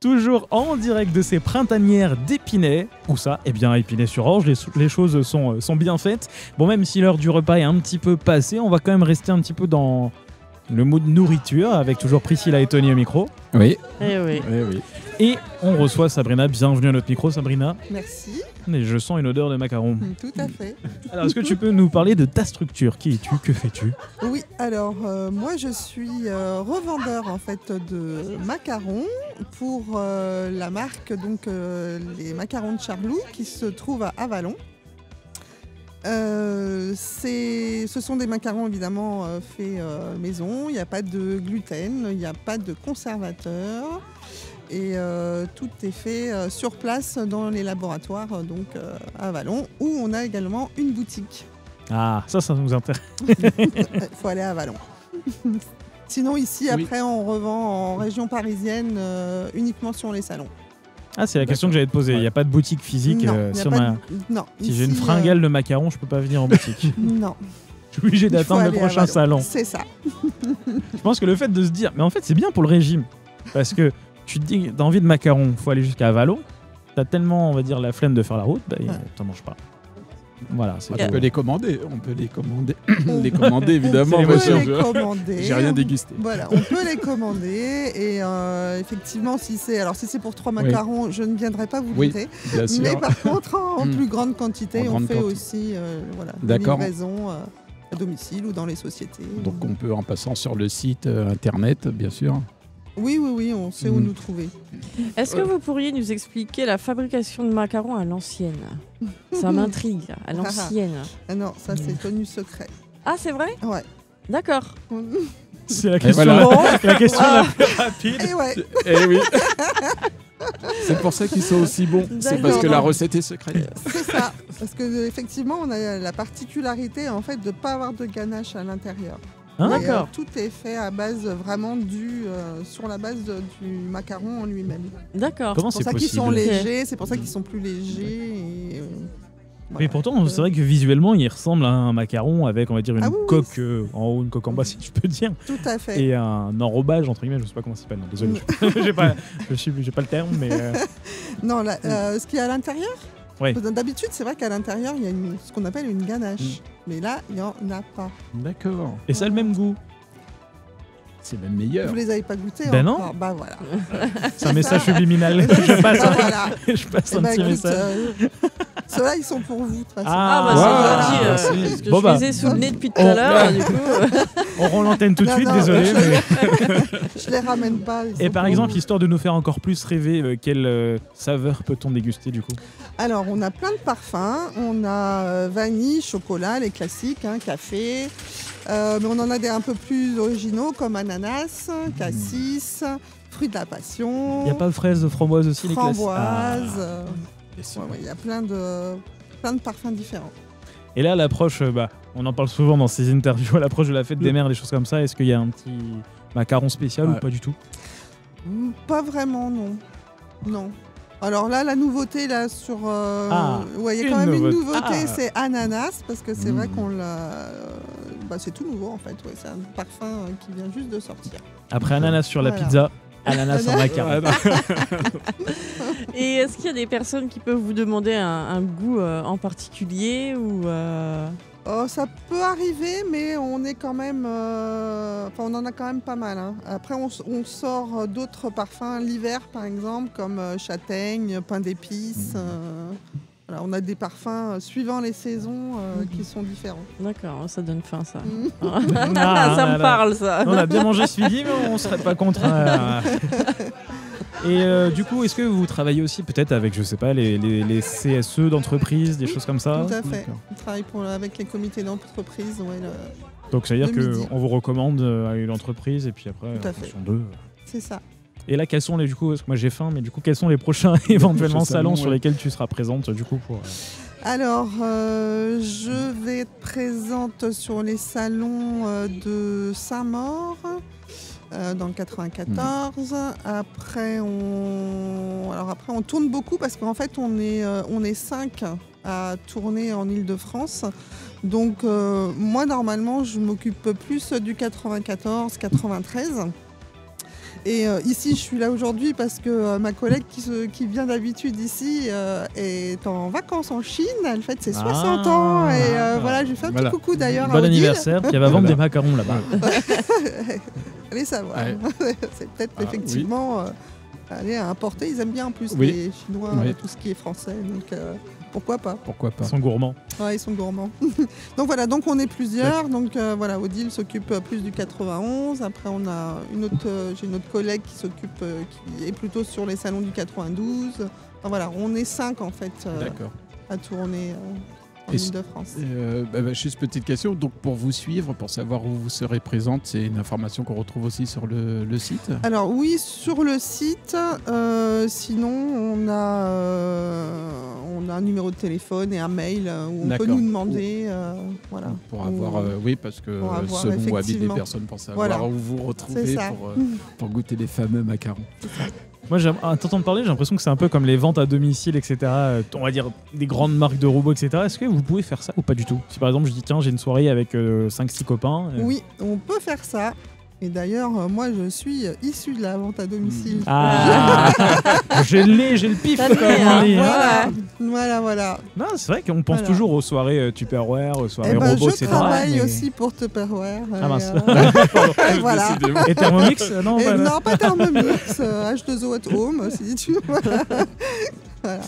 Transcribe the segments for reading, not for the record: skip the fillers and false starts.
Toujours en direct de ces printanières d'Épinay. Où ça? Eh bien, Épinay-sur-Orge, les choses sont bien faites. Bon, même si l'heure du repas est un petit peu passée, on va quand même rester un petit peu dans le mood nourriture, avec toujours Priscilla et Tony au micro. Oui. Eh oui. Et on reçoit Sabrina. Bienvenue à notre micro, Sabrina. Merci. Et je sens une odeur de macaron. Tout à fait. Alors, est-ce que tu peux nous parler de ta structure? Qui es-tu? Que fais-tu? Oui, alors moi je suis revendeur en fait de macarons pour la marque donc les macarons de Charlou qui se trouve à Avallon. Ce sont des macarons évidemment faits maison, il n'y a pas de gluten, il n'y a pas de conservateur et tout est fait sur place dans les laboratoires donc à Avallon où on a également une boutique. Ah, ça nous intéresse. Il faut aller à Avallon. Sinon ici après on revend en région parisienne uniquement sur les salons. Ah, c'est la question que j'allais te poser. Il n'y a pas de boutique physique sur ma... Non. Si j'ai une fringale de macarons, je peux pas venir en boutique. Non. Je suis obligé d'attendre le prochain salon. C'est ça. Je pense que le fait de se dire... Mais en fait, c'est bien pour le régime. Parce que tu te dis, t'as envie de macarons, faut aller jusqu'à Avallon. T'as tellement, on va dire, la flemme de faire la route, t'en manges pas. Voilà, on peut les commander. Les commander, évidemment. On peut les commander. J'ai rien dégusté. Voilà, on peut les commander. Et effectivement, si c'est pour 3 macarons, je ne viendrai pas vous livrer. Mais par contre, en plus grande quantité, on fait aussi des livraisons à domicile ou dans les sociétés. Donc on peut, en passant sur le site internet, bien sûr. Oui, on sait où nous trouver. Est-ce que vous pourriez nous expliquer la fabrication de macarons à l'ancienne? Ça m'intrigue, à l'ancienne. Ah non, ça c'est connu secret. Ah, c'est vrai? Ouais. D'accord. C'est la question, la plus rapide. Et oui. C'est pour ça qu'ils sont aussi bons. C'est parce que la recette est secrète. C'est ça. Parce que effectivement, on a la particularité en fait de ne pas avoir de ganache à l'intérieur. D'accord. Tout est fait à base vraiment sur la base du macaron en lui-même. D'accord. Comment c'est possible? C'est pour ça qu'ils sont légers, c'est pour ça qu'ils sont plus légers. Et, mais pourtant, c'est vrai que visuellement, il ressemble à un macaron avec, on va dire, une coque en haut, une coque en bas, si je peux dire. Tout à fait. Et un enrobage, entre guillemets, je ne sais pas comment ça s'appelle. Désolé, j'ai pas le terme, mais... Non, ce qu'il y a à l'intérieur, ouais. D'habitude, c'est vrai qu'à l'intérieur, il y a ce qu'on appelle une ganache. Mais là, il n'y en a pas. D'accord. Et ça a le même goût? C'est même meilleur. Vous les avez pas goûtés Ben encore. Non. Bah voilà. C'est un message subliminal. Je passe un petit message. Ceux-là, ils sont pour vous, de toute façon. Ah, c'est gentil. Parce que je les ai sous le nez depuis tout à l'heure, du coup. On rend l'antenne tout de suite, désolé. Je les ramène pas. Et par exemple, histoire de nous faire encore plus rêver, quelle saveur peut-on déguster, du coup? Alors, on a plein de parfums. On a vanille, chocolat, les classiques, café. Mais on en a des un peu plus originaux comme ananas, cassis, fruits de la passion. Il n'y a pas de fraises, de framboises aussi, les classiques? Framboises. Il y a plein de parfums différents. Et là, l'approche, on en parle souvent dans ces interviews, à l'approche de la fête des mères, des choses comme ça. Est-ce qu'il y a un petit macaron spécial ou pas du tout? Pas vraiment, non. Non. Alors là, la nouveauté, là, il y a quand même une nouveauté, c'est ananas, parce que c'est vrai qu'on l'a... c'est tout nouveau, en fait. Ouais, c'est un parfum qui vient juste de sortir. Après ananas sur la pizza, ananas en macaron. Et est-ce qu'il y a des personnes qui peuvent vous demander un goût en particulier ou ça peut arriver, mais on est quand même, on en a quand même pas mal. Après, on sort d'autres parfums l'hiver, par exemple, comme châtaigne, pain d'épices. Voilà, on a des parfums suivant les saisons qui sont différents. D'accord, ça donne faim, ça. Ça me parle, ça. On a bien mangé ce midi, mais on serait pas contre. Et du coup, est-ce que vous travaillez aussi peut-être avec, je sais pas, les CSE d'entreprise, des choses comme ça? Tout à fait. On travaille avec les comités d'entreprise. Donc ça veut dire qu'on vous recommande à une entreprise et puis après, en fonction d'eux. C'est ça. Et là, quels sont les, du coup, parce que moi j'ai faim, mais du coup, quels sont les prochains éventuellement salons sur lesquels tu seras présente du coup pour... Alors, je vais être présente sur les salons de Saint-Maur. Dans le 94. Après, on tourne beaucoup parce qu'en fait, on est 5 à tourner en Île-de-France. Donc, moi, normalement, je m'occupe plus du 94, 93. Et ici, je suis là aujourd'hui parce que ma collègue qui vient d'habitude ici est en vacances en Chine. Elle fête ses 60 ans. Et voilà, je lui fais un petit coucou d'ailleurs. Bon anniversaire, qui va vendre des macarons là-bas. Allez savoir. Ouais. C'est peut-être effectivement aller à importer. Ils aiment bien en plus Oui. les Chinois, Oui. tout ce qui est français. Donc pourquoi pas. Pourquoi pas. Ils sont gourmands. Ouais, ils sont gourmands. Donc voilà, donc on est plusieurs. Donc voilà, Odile s'occupe plus du 91. Après, on a j'ai une autre collègue qui s'occupe, qui est plutôt sur les salons du 92. Enfin, voilà, on est 5 en fait D'accord. à tourner en Et Ile-de-France. Juste petite question, donc pour vous suivre, pour savoir où vous serez présente, c'est une information qu'on retrouve aussi sur le site. Alors oui, sur le site, sinon on a un numéro de téléphone et un mail où on peut D'accord. nous demander. Voilà. Pour avoir, oui, parce que pour avoir, selon où habitent les effectivement. personnes, pour savoir Voilà. où vous retrouvez C'est ça. pour goûter les fameux macarons. Moi, à t'entendre parler, j'ai l'impression que c'est un peu comme les ventes à domicile, etc. On va dire des grandes marques de robots, etc. Est-ce que vous pouvez faire ça ou pas du tout? Si par exemple, je dis, tiens, j'ai une soirée avec 5-6 copains. Oui, on peut faire ça. Et d'ailleurs, moi, je suis issue de la vente à domicile. Ah, j'ai le pif, T'as comme mis, on hein. dit, hein. Voilà. Non, c'est vrai qu'on pense Voilà. toujours aux soirées Tupperware, aux soirées Eh ben, robots, je etc. travaille mais- aussi pour Tupperware. Ah mince. Voilà. Décidément. Et Thermomix non, Et voilà. non, pas Thermomix, H2O at home, si tu veux. Voilà.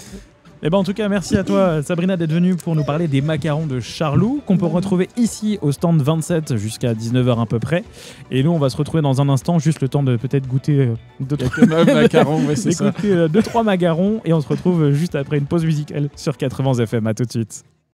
Eh ben, en tout cas, merci à toi, Sabrina, d'être venue pour nous parler des macarons de Charlou, qu'on peut retrouver ici au stand 27 jusqu'à 19h à peu près. Et nous, on va se retrouver dans un instant, juste le temps de peut-être goûter Quelques macarons, ouais, c'est ça. 2-3 macarons. Et on se retrouve juste après une pause musicale sur 80 FM. À tout de suite.